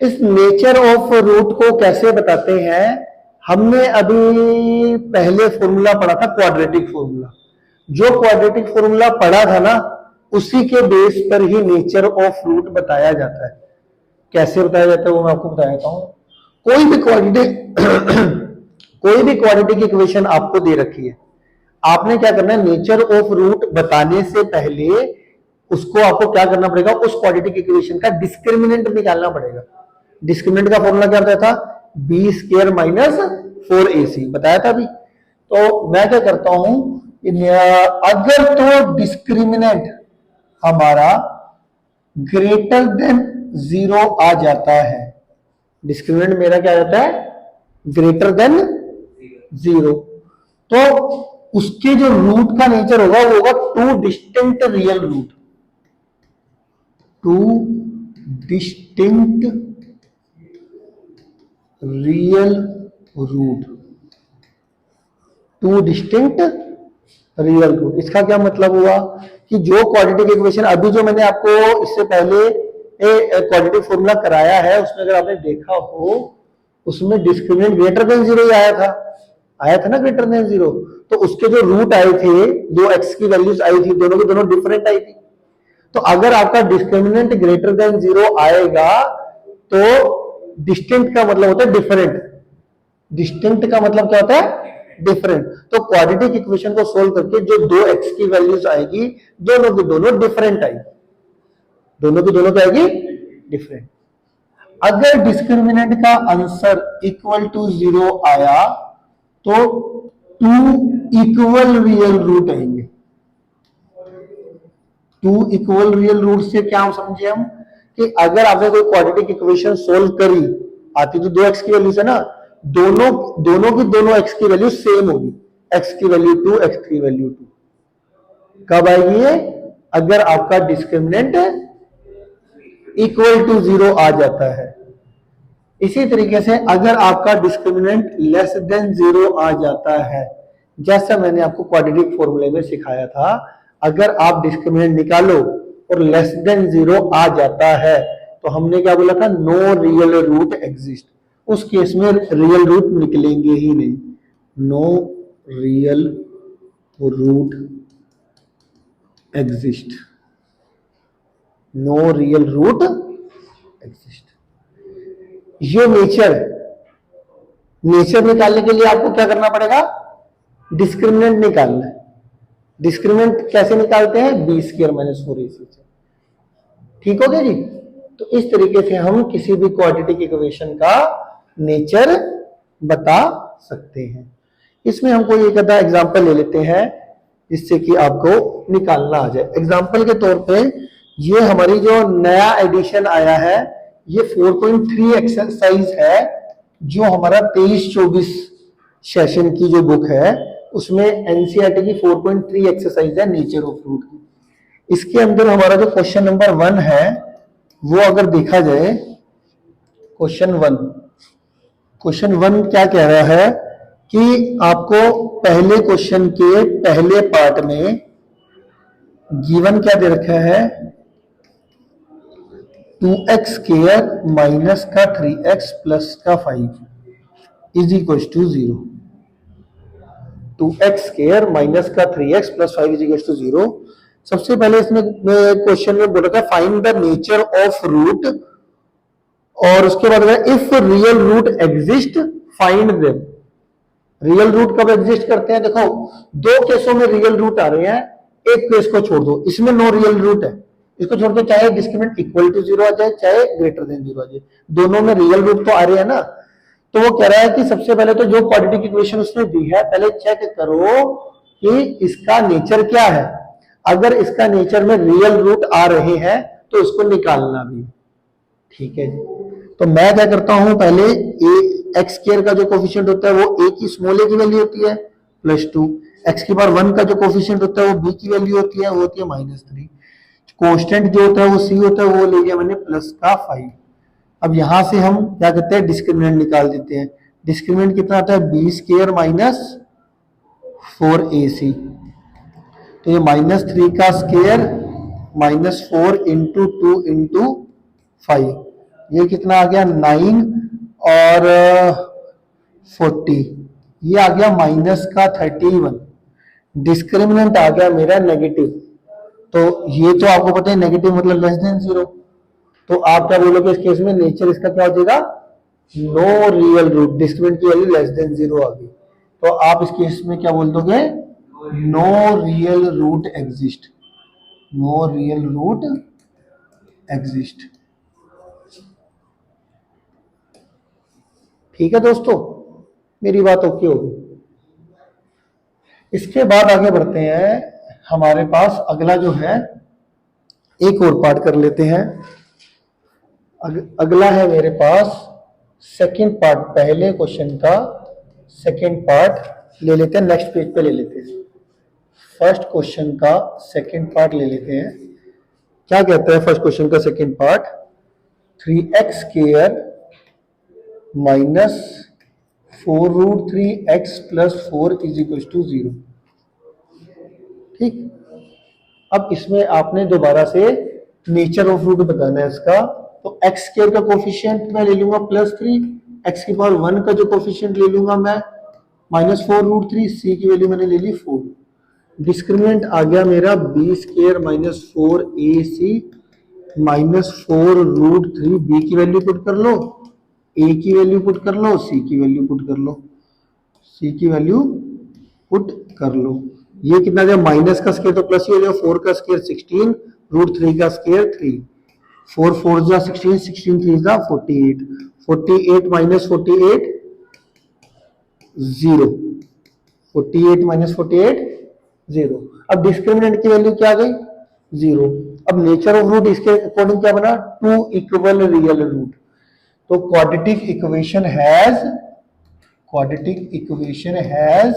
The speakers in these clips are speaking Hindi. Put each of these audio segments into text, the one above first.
इस नेचर ऑफ रूट को कैसे बताते हैं? हमने अभी पहले फॉर्मूला पढ़ा था, क्वाड्रेटिक फॉर्मूला। जो क्वाड्रेटिक फॉर्मूला पढ़ा था ना, उसी के बेस पर ही नेचर ऑफ रूट बताया जाता है। कैसे बताया जाता है वो मैं आपको बता देता हूं। कोई भी क्वाड्रेटिक कोई भी क्वाड्रेटिक इक्वेशन आपको दे रखी है, आपने क्या करना है, नेचर ऑफ रूट बताने से पहले उसको आपको क्या करना पड़ेगा, उस क्वाड्रेटिक इक्वेशन का डिस्क्रिमिनेंट निकालना पड़ेगा। डिस्क्रिमिनेंट का फॉर्मूला क्या बताया था? बी स्क्वायर माइनस 4ac बताया था अभी। तो मैं क्या करता हूं, अगर तो डिस्क्रिमिनेंट हमारा ग्रेटर देन 0 आ जाता है, डिस्क्रिमिनेंट मेरा क्या आता है, ग्रेटर देन 0, तो उसके जो रूट का नेचर होगा वो होगा two distinct real root. Two distinct real root. Two distinct real root, इसका क्या मतलब हुआ कि जो क्वाड्रेटिक इक्वेशन अभी जो मैंने आपको इससे पहले क्वाड्रेटिक फॉर्मूला कराया है, उसमें अगर आपने देखा हो, उसमें डिस्क्रिमिनेंट ग्रेटर देन 0 आया था ना, ग्रेटर देन 0। तो उसके जो रूट आए थे, दो एक्स की वैल्यूज आई थी, दोनों की दोनों डिफरेंट आई थी। तो अगर आपका डिस्क्रिमिनेंट ग्रेटर देन 0 आएगा तो डिस्टिंक्ट का मतलब होता है डिफरेंट। डिस्टिंक्ट का मतलब क्या होता है? डिफरेंट। तो क्वाड्रेटिक इक्वेशन को सोल्व करके जो दो एक्स की वैल्यूज आएगी, दोनों की दोनों डिफरेंट आएगी, दोनों की दोनों क्या आएगी? डिफरेंट। अगर डिस्क्रिमिनेंट का आंसर इक्वल टू 0 आया तो टू इक्वल रियल रूट आएंगे। टू इक्वल रियल रूट से क्या हम समझे हम, कि अगर आपने कोई क्वाड्रेटिक इक्वेशन सोल्व करी, आती तो दो एक्स की वैल्यूज है ना, दोनों की दोनों एक्स की वैल्यू सेम होगी, एक्स की वैल्यू 2, एक्स की वैल्यू 2। कब आएगी ये? अगर आपका डिस्क्रिमिनेंट इक्वल टू 0 आ जाता है। इसी तरीके से अगर आपका डिस्क्रिमिनेंट लेस देन 0 आ जाता है, जैसा मैंने आपको क्वाड्रेटिक फॉर्मूले में सिखाया था, अगर आप डिस्क्रिमिनेंट निकालो और लेस देन 0 आ जाता है तो हमने क्या बोला था, नो रियल रूट एग्जिस्ट। उस केस में रियल रूट निकलेंगे ही नहीं। No real root exist. No real root exist. ये नेचर निकालने के लिए आपको क्या करना पड़ेगा? डिस्क्रिमिनेंट निकालना है। डिस्क्रिमिनेंट कैसे निकालते हैं? बी स्क्वायर माइनस 4ac से। ठीक हो गया जी? तो इस तरीके से हम किसी भी क्वाड्रेटिक इक्वेशन का नेचर बता सकते हैं। इसमें हम कोई एक आधा एग्जांपल ले लेते हैं जिससे कि आपको निकालना आ जाए। एग्जांपल के तौर पे ये हमारी जो नया एडिशन आया है, ये 4.3 एक्सरसाइज है, जो हमारा 23-24 सेशन की जो बुक है उसमें एनसीईआरटी की 4.3 एक्सरसाइज है नेचर ऑफ रूट की। इसके अंदर हमारा जो क्वेश्चन नंबर 1 है वो अगर देखा जाए, क्वेश्चन 1 क्या कह रहा है कि आपको पहले क्वेश्चन के पहले पार्ट में गिवन क्या दे रखा है, 2x स्क्वायर माइनस का 3x प्लस का 5 is equal to 0। 2x square minus का 3x plus 5 is equal to 0। सबसे पहले इसमें क्वेश्चन में बोला था find the nature of root, और उसके बाद if real root exist find them. Real root कब एग्जिस्ट करते हैं? देखो, दो केसों में रियल रूट आ रहे हैं, एक केस को छोड़ दो, इसमें नो रियल रूट है, इसको छोड़ के चाहे डिस्क्रिमिनेंट इक्वल टू 0 आ जाए चाहे ग्रेटर देन 0 आ जाए, दोनों में रियल रूट तो आ रहे हैं ना। तो वो कह रहा है कि सबसे पहले तो जो क्वाड्रेटिक इक्वेशन उसने दी है पहले चेक करो कि इसका नेचर क्या है। अगर इसका नेचर में रियल रूट आ रहे हैं तो इसको निकालना भी। ठीक है जी, तो मैं क्या करता हूं, पहले एक्स स्क्वायर का जो कोफिशिएंट होता है वो ए की स्मॉल ए की वैल्यू होती है प्लस 2, एक्स की पावर 1 का जो कोफिशिएंट होता है वो बी की वैल्यू होती है, वो होती है -3, कांस्टेंट जो होता है वो सी होता है, वो ले लिया मैंने प्लस का 5। अब यहां से हम क्या करते हैं, डिस्क्रिमिनेंट निकाल देते हैं। डिस्क्रिमिनेंट कितना आता है, बी स्क्वायर माइनस 4ac, तो ये -3 का स्क्वायर -4 इंटू 2 इंटू 5, ये कितना आ गया 9 और 40, ये आ गया माइनस का 31, डिस्क्रिमिनेंट आ गया मेरा नेगेटिव। तो ये तो आपको पता है नेगेटिव मतलब लेस देन जीरो, तो आप क्या बोलोगे इस केस में, नेचर इसका क्या हो जाएगा, नो रियल रूट, डिस्क्रिमिनेंट की वैल्यू लेस देन जीरो आ गई, तो आप इस केस में क्या बोल दोगे, no real root exist, no real root exist. ठीक है दोस्तों, मेरी बात ओके होगी। इसके बाद आगे बढ़ते हैं, हमारे पास अगला जो है, एक और पार्ट कर लेते हैं। अगला है मेरे पास सेकंड पार्ट, पहले क्वेश्चन का सेकंड पार्ट ले लेते हैं, नेक्स्ट पेज पे ले लेते हैं। फर्स्ट क्वेश्चन का सेकंड पार्ट ले लेते हैं। क्या कहता है फर्स्ट क्वेश्चन का second part, 3x square minus 4√3x plus 4 is equal to 0। ठीक, अब इसमें आपने दोबारा से नेचर ऑफ रूट बताना है इसका। तो एक्स स्क्वायर का कोफिशिएंट मैं ले लूंगा +3, एक्स की पावर 1 का जो कोफिशिएंट ले लूंगा मैं -4√3, सी की वैल्यू मैंने ले ली 4। डिस्क्रिमिनेंट आ गया मेरा b square minus 4ac -4√3, b की वैल्यू पुट कर लो, ए की वैल्यू पुट कर लो, सी की वैल्यू पुट कर लो, सी की वैल्यू पुट कर लो। ये कितना आ गया, माइनस का स्क्वायर तो प्लस ही हो जाएगा, 4 का स्क्वायर 16, √3 का स्क्वायर 3, 4 4 जा 16, 16 3 जा 48, 48 माइनस 48 0, 48 माइनस 48 0। अब डिस्क्रिमिनेंट की वैल्यू क्या आ गई, 0। अब नेचर ऑफ रूट इसके अकॉर्डिंग क्या बना, 2 इक्वल रियल रूट। तो quadratic equation has, quadratic equation has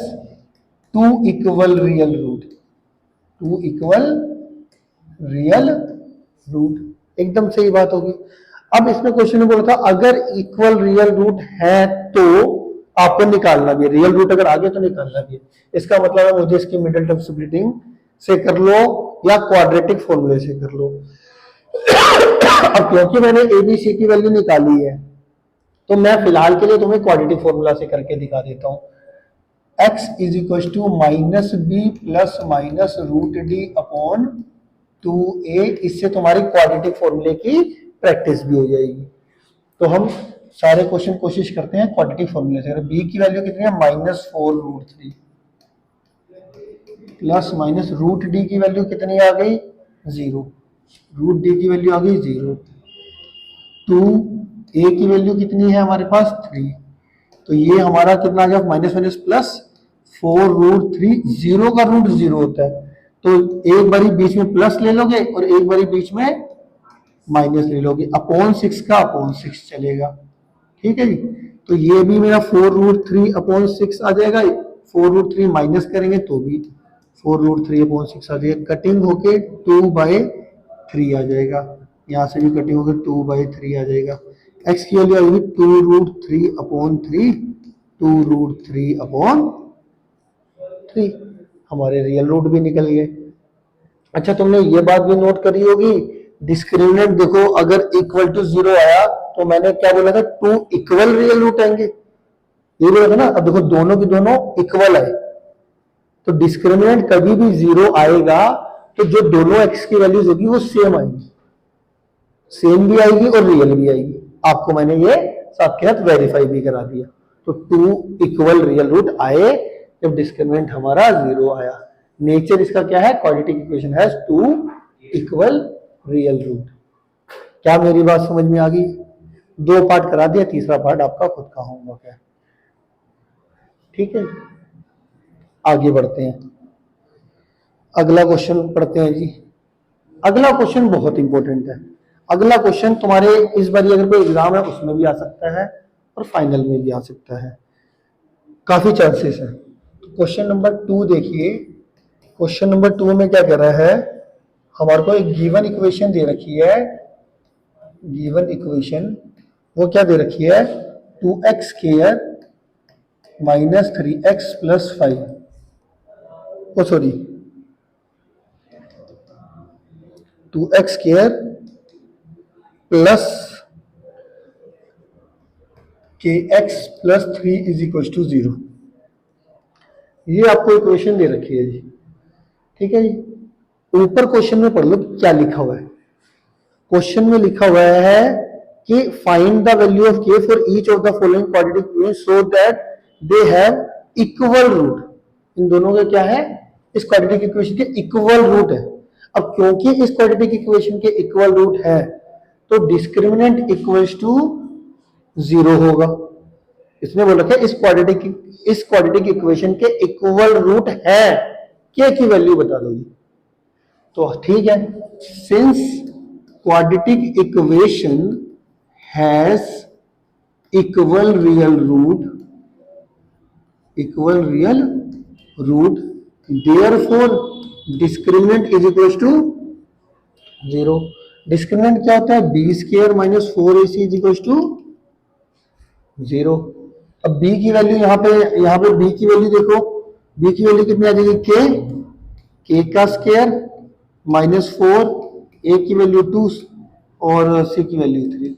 2 equal real root, 2 equal real root, एकदम सही बात होगी। अब इसमें क्वेश्चन में बोला था अगर इक्वल रियल रूट है तो आपको निकालना भी है, रियल रूट अगर आगे तो निकालना भी है। इसका मतलब है मुझे इसकी मिडिल टर्म स्प्लिटिंग से कर लो या क्वाड्रेटिक फॉर्मूले से कर लो। अब क्योंकि मैंने एबीसी की वैल्यू निकाली है, तो मैं फिलहाल के लिए तुम्हें क्वाड्रेटिक फॉर्मूला से करके दिखा देता हूं। x is equal to -b plus minus √d upon 2a, इससे तुम्हारी क्वाड्रेटिक फॉर्मूले की प्रैक्टिस भी हो जाएगी। तो हम सारे क्वेश्चन कोशिश करते हैं क्वाड्रेटिक फॉर्मूले से। b की वैल्यू कितनी है, -4√3 प्लस माइनस √d की वैल्यू कितनी आ गई, 0, √d की वैल्यू आ गई 0, 2a की वैल्यू कितनी है हमारे पास 3, तो ये हमारा कितना आ गया, माइनस माइनस प्लस 4√3, 0 का रूट 0 होता है, तो एक बारी बीच में प्लस ले लोगे और एक बारी बीच में माइनस ले लोगे, अपॉन 6 का अपॉन 6 चलेगा। ठीक है जी, तो ये भी मेरा 4√3 अपॉन 6 आ जाएगा, 4√3 माइनस करेंगे तो भी 4√3 अपॉन 6 आ जाएगा, कटिंग होके 2/3 आ जाएगा, यहाँ से भी कटिंग होकर 2/3 आ जाएगा। x की वैल्यू आएगी 2√3 अपॉन 3, 2√3 अपॉन 3, हमारे रियल रूट भी निकल गए। अच्छा, तुमने ये बात भी नोट करी होगी, डिस्क्रिमिनेंट देखो अगर इक्वल टू 0 आया तो मैंने क्या बोला था, 2 इक्वल रियल रूट आएंगे, ये बोला था ना। अब देखो दोनों की दोनों इक्वल आए, तो डिस्क्रिमिनेंट कभी भी 0 आएगा तो जो दोनों x की वैल्यूज होगी वो सेम आएगी, सेम भी आएगी और रियल भी आएगी। आपको मैंने ये साथ के साथ वेरीफाई भी करा दिया। तो 2 इक्वल रियल रूट आए जब डिस्क्रिमिनेंट हमारा 0 आया। नेचर इसका क्या है, quadratic equation has 2 equal real root. क्या मेरी बात समझ में आ गई? 2 पार्ट करा दिया, तीसरा पार्ट आपका खुद का होमवर्क है। ठीक है, आगे बढ़ते हैं, अगला क्वेश्चन पढ़ते हैं जी। अगला क्वेश्चन बहुत इंपॉर्टेंट है। अगला क्वेश्चन तुम्हारे इस बार अगर कोई एग्जाम है उसमें भी आ सकता है और फाइनल में भी आ सकता है, काफी चांसेस है। क्वेश्चन नंबर 2 देखिए, क्वेश्चन नंबर 2 में क्या कह रहा है, हमारे को एक गिवन इक्वेशन दे रखी है, गिवन इक्वेशन वो क्या दे रखी है, 2x square minus 3x plus 5, oh sorry 2x square plus k x plus 3 is equal to 0। ये आपको इक्वेशन दे रखी है जी, ठीक है जी। ऊपर क्वेश्चन में पढ़ लो क्या लिखा हुआ है। क्वेश्चन में लिखा हुआ है कि find the value of k for each of the following quadratic equation so that they have equal root. इन दोनों का क्या है, इस क्वाड्रेटिक इक्वेशन के इक्वल रूट है। अब क्योंकि इस क्वाड्रेटिक इक्वेशन के इक्वल रूट है तो डिस्क्रिमिनेंट इक्वल्स टू 0 होगा। इसमें बोल रखा है इस क्वाड्रेटिक इक्वेशन के इक्वल रूट है, के की वैल्यू बता दो जी। तो ठीक है, since quadratic equation has equal real root therefore discriminant is equal to 0। Discriminant क्या होता है, b square minus 4ac is equal to 0। अब b की वैल्यू यहाँ पे b की वैल्यू देखो, b की वैल्यू कितनी आ जाएगी, k का स्क्वायर माइनस 4, a की वैल्यू 2 और c की वैल्यू 3।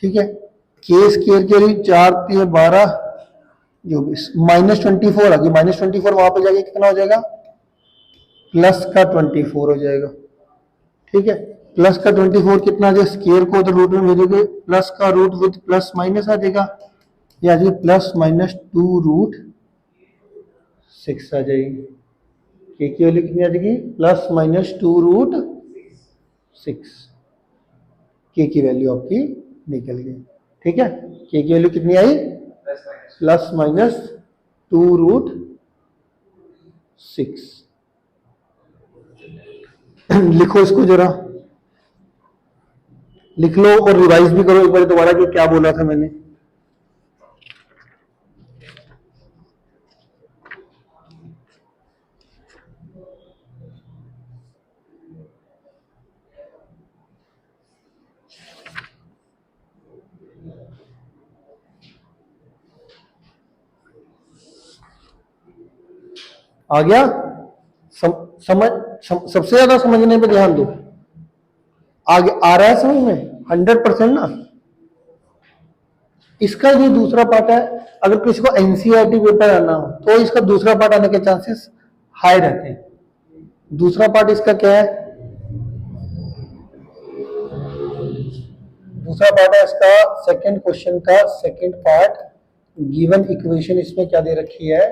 ठीक है, k स्क्वायर के लिए 4 3 12, जो माइनस 24 आ गई, माइनस 24 वहां पे जाके कितना हो जाएगा, प्लस का 24 हो जाएगा। ठीक है, प्लस का 24 कितना आ जाएगा, स्क्वायर को तो रूट में भेजोगे, प्लस का रूट विद प्लस माइनस आ जाएगा, ये आ जाएगी प्लस माइनस 2 रूट 6 आ जाएगी। के की वैल्यू कितनी आ जाएगी, प्लस माइनस 2 रूट 6। के की वैल्यू आपकी निकल गई। ठीक है, के की वैल्यू कितनी आई, प्लस माइनस 2 रूट 6। लिखो इसको जरा, लिख लो और रिवाइज भी करो एक बार दोबारा कि क्या बोला था मैंने। आ गया, सबसे ज्यादा समझने पे ध्यान दो। आगे आ रहा है समझ में 100% ना। इसका जो दूसरा पार्ट है, अगर किसी को एनसीईआरटी पेपर आना हो तो इसका दूसरा पार्ट आने के चांसेस हाई रहते हैं। दूसरा पार्ट इसका क्या है, दूसरा पार्ट है इसका सेकंड क्वेश्चन का सेकंड पार्ट। गिवन इक्वेशन इसमें क्या दे रखी है,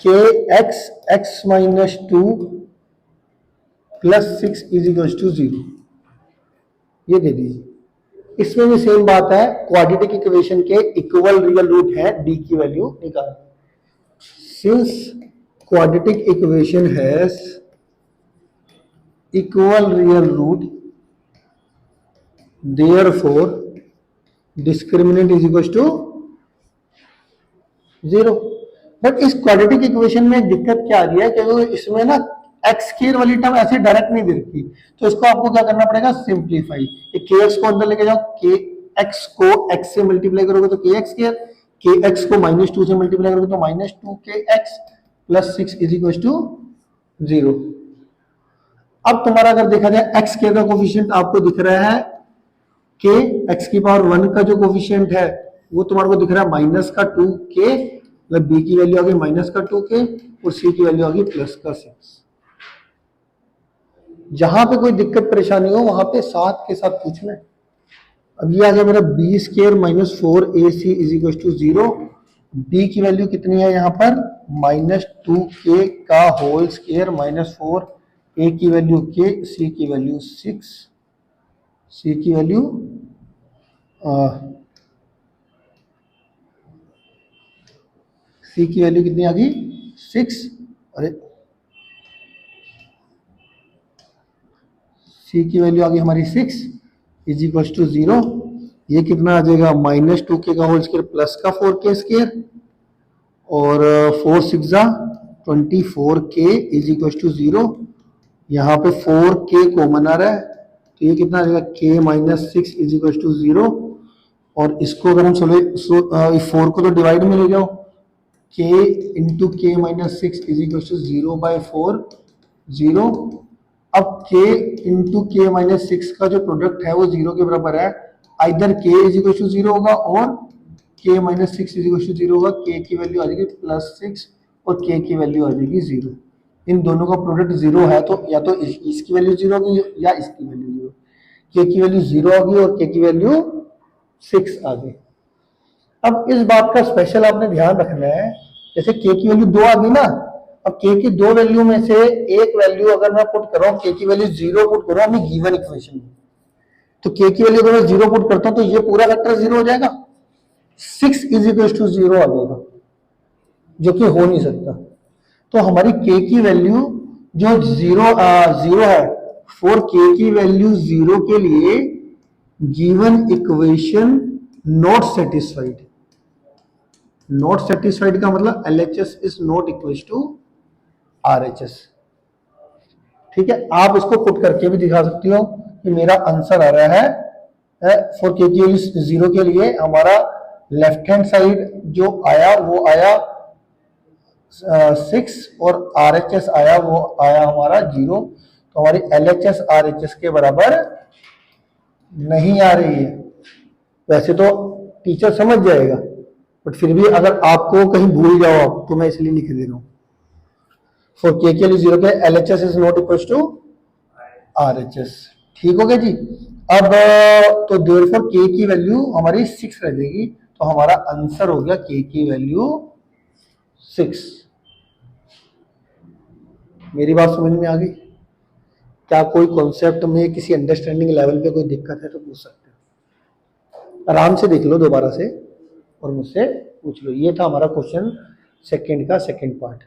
k x x minus 2 plus 6 is equal to 0, ये दे दीजिए। इसमें भी सेम बात है, क्वाड्रेटिक इक्वेशन के इक्वल रियल रूट है, डी की वैल्यू निकाल। Since quadratic equation has equal real root therefore discriminant is equal to 0। But इस क्वाड्रेटिक इक्वेशन में दिक्कत क्या आ रही है, क्योंकि इसमें ना एक्स स्क्वायर वाली टर्म ऐसे डायरेक्ट नहीं दे रखी, तो इसको आपको क्या करना पड़ेगा, सिंप्लीफाई। के एक्स को अंदर लेके जाओ, के एक्स को एक्स से मल्टीप्लाई करोगे तो k x square, k x को माइनस 2 से मल्टीप्लाई करोगे तो minus 2 k x plus 6 is equal to 0। अब तुम्हारा अगर देखा जाए एक्स स्क्वायर का कोफिशिएंट आपको दिख रहा है, के एक्स की पावर 1 का जो कोफिशिएंट है वो तुम्हारे को दिख रहा है माइनस का 2 के, मतलब बी की वैल्यू आ गई माइनस का 2 के और सी की वैल्यू आ गई प्लस का 6। जहां पे कोई दिक्कत परेशानी हो वहां पे साथ के साथ पूछ लें। अब ये आ गया मेरा b square minus 4ac is equal to 0। B की वैल्यू कितनी है यहाँ पर, माइनस 2k का होल स्क्वायर माइनस 4, ए की वैल्यू k, सी की वैल्यू 6, सी की वैल्यू सी की वैल्यू कितनी आ गई 6, अरे सी की वैल्यू आ गई हमारी 6 इज इक्वल टू 0। ये कितना आ जाएगा, माइनस 2k का होल स्क्वायर प्लस का 4k स्क्वायर और 4 6 24k इज इक्वल टू 0। यहाँ पे 4k कॉमन आ रहा है तो ये कितना आ जाएगा, k minus 6 is equal to 0। और इसको अगर हम 4 को तो डिवाइड में ले जाओ, k इंटू के माइनस 6 इज इक्वल टू 0/4 0। अब k इंटू के माइनस 6 का जो प्रोडक्ट है वो 0 के बराबर है, either k is equal to 0 होगा और k minus 6 is equal to 0 होगा। k की वैल्यू आ जाएगी +6 और k की वैल्यू आ जाएगी 0। इन दोनों का प्रोडक्ट 0 है तो या तो इसकी वैल्यू 0 होगी या इसकी वैल्यू 0। k की वैल्यू 0 होगी और k की वैल्यू 6 आ गई। अब इस बात का स्पेशल आपने ध्यान रखना है, जैसे k की वैल्यू 2 आ गई ना, अब k की दो वैल्यू में से एक वैल्यू अगर मैं पुट कर रहा हूँ, k की वैल्यू 0 पुट कर रहा हूँ अपनी गिवन इक्वेशन में, तो k की वैल्यू अगर मैं 0 पुट करता हूँ तो ये पूरा वेक्टर 0 हो जाएगा, 6 इज इक्वल टू 0 आ जाएगा, जो कि हो नहीं सकता। तो हमारी k की वैल्यू जो 0 है, फॉर k की वैल्यू 0 के लिए given equation not satisfied. Not satisfied का मतलब LHS is not equal to RHS। ठीक है, आप इसको पुट करके भी दिखा सकती हो कि मेरा आंसर आ रहा है फॉर k की वैल्यू 0 के लिए हमारा लेफ्ट हैंड साइड जो आया वो आया 6 और RHS आया वो आया हमारा 0। तो हमारी LHS RHS के बराबर नहीं आ रही है। वैसे तो टीचर समझ जाएगा, बट फिर भी अगर आपको कहीं भूल जाओ आप, तो मैं इसलिए लिख दे रहा हूं फॉर k के लिए 0 के LHS is not equal to RHS। ठीक हो गया जी। अब तो देयरफॉर k की वैल्यू हमारी 6 रह जाएगी, तो हमारा आंसर हो गया k की वैल्यू 6। मेरी बात समझ में आ गई? क्या कोई कॉन्सेप्ट में किसी अंडरस्टैंडिंग लेवल पे कोई दिक्कत है तो पूछ सकते हो, आराम से देख लो दोबारा से और मुझसे पूछ लो। ये था हमारा क्वेश्चन सेकंड का सेकंड पार्ट।